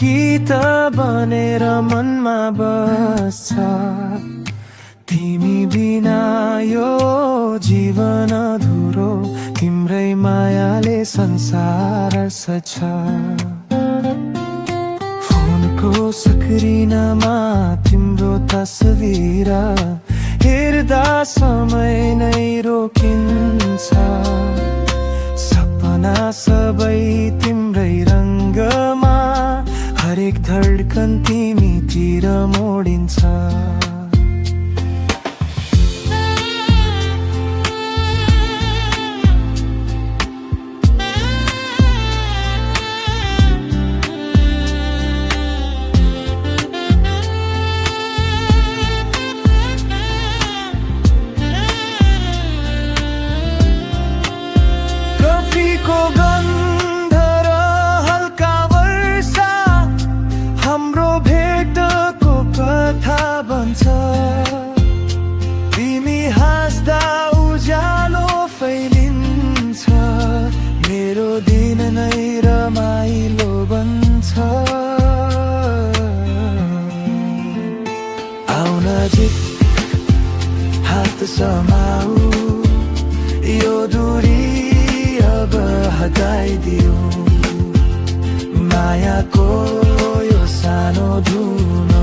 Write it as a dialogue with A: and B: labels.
A: गीत बनेर मनमा बस्छ। तिमी बिना यो जीवन अधुरो, तिम्रै मायाले संसार सछ। फोनको स्क्रिनमा तिम्रो तस्बिर हेर्दा समय नै रोकिन्छ। सपना सबै तिम्रै रङ्गमा, हरेक धड्कन तिमीतिर मोडिन्छ। कफीको गन्ध र हल्का वर्षा हाम्रो भेटको कथा बन्छ। तिमी हाँस्दा उज्यालो फैलिन्छ, मेरो दिन नै रमाइलो बन्छ। आऊ नजिक हात समाऊ, यो दूरी अब हटाइदिऊ। मायाको यो सानो धुन